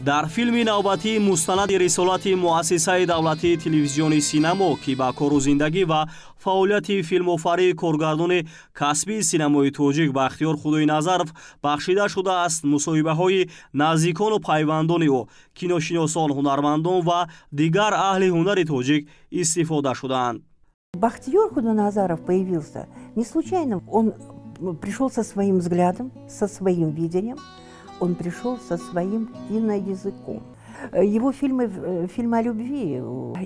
дар филми навбатии мустанади рисолати муассисаи давлатии телевизиони синамо ки ба кору зиндагӣ ва фаъолияти филмофарии коргардони касбии синамои тоҷик Бахтиёр Худойназаров бахшида шудааст, мусоҳибаҳои наздикону пайвандони ӯ, киношиносон, ҳунармандон ва дигар аҳли ҳунари тоҷик истифода шуданд. Бахтиёр Худойназаров появился не случайно. Он пришел со своим взглядом, со своим видением, он пришел со своим киноязыком. Его фильмы о любви,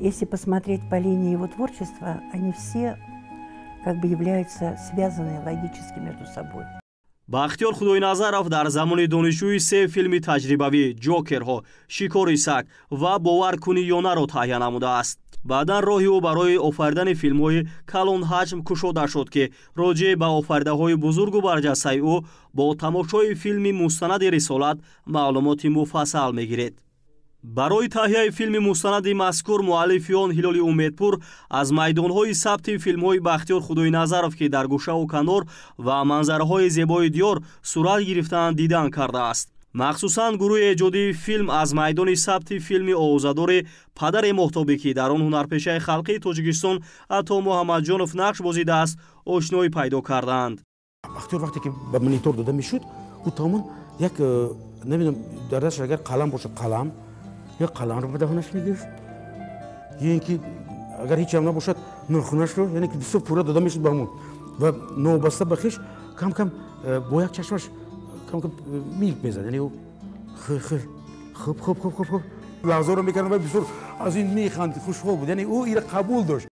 если посмотреть по линии его творчества, они все как бы являются связаны логически между собой. Бахтиёр Худойназаров дар замони донишҷӯи 3 филми таҷрибавӣ «Ҷокерҳо», «Шикори саг» ва «Бовар кунӣ ё наро» таҳия намудааст. баъдан роҳи ӯ барои офаридани филмҳои калонҳаҷм кушода шуд, ки роҷеъ ба офаридаҳои бузургу барҷастаи ӯ бо тамошои филми мустанади рисолат маълумоти муфассал мегиред. барои таҳияи филми мустанади мазкур муаллифи он Ҳилоли Умедпур аз майдонҳои сабти филмҳои Бахтиёр Худойназаров, ки дар гӯшаву канор ва манзараҳои зебои диёр сурат гирифтаанд, дидан кардааст. махсусан гурӯҳи эҷодии филм аз майдони сабти филми овозадори «Падари моҳтобӣ», ки дар он ҳунарпешаи халқии Тоҷикистон Ато Муҳаммадҷонов нақш бозидааст, ошноӣ пайдо кардаанд. Бахтиёр вақте ки ба монитор дода мешуд, ӯ тамон як намедонам дар дасташ агар қалам бошад, қалам ё қаламро ба даҳонаш мегирифт, ё ин ки агар ҳеҷ ҳам набошад, нохунашро яъне ки дусто пурра дода мешуд ба ҳамон ва новобаста ба хиш кам кам бо як чашмаш милк мезад, яъне ӯ хуб лағзоро мекардам ва бисёр аз ин механд, хушҳол буд, яъне ӯ ира қабул дошт.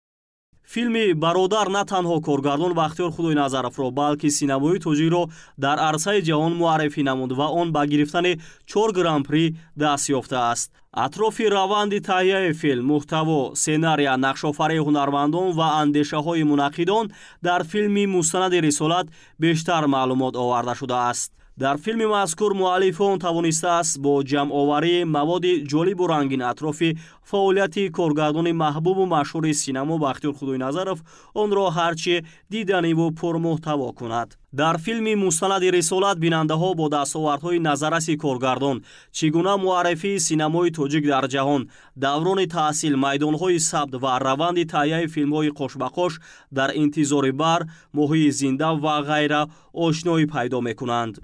филми «Бародар» на танҳо коргардон Бахтиёр Худойназаровро, балки синамои тоҷикро дар арсаи ҷаҳон муаррифӣ намуд ва он ба гирифтани 4 гран-при даст ёфтааст. атрофи раванди таҳияи филм, муҳтаво, сценария, нақшофарии ҳунармандон ва андешаҳои мунаққидон дар филми мустанади рисолат бештар маълумот оварда шудааст. дар филми мазкур муаллифи он тавонистааст бо ҷамъоварии маводи ҷолибу рангин атрофи фаъолияти коргардони маҳбубу машҳури синамо Бахтиёр Худойназаров онро ҳарчи диданиву пурмуҳтаво кунад. дар филми мустанади рисолат бинандаҳо бо дастовардҳои назараси коргардон, чӣ гуна муаррифии синамои тоҷик дар ҷаҳон, даврони таҳсил, майдонҳои сабт ва раванди таҳияи филмҳои қошбақош, дар интизори бар, моҳии зинда ва ғайра ошноӣ пайдо мекунанд.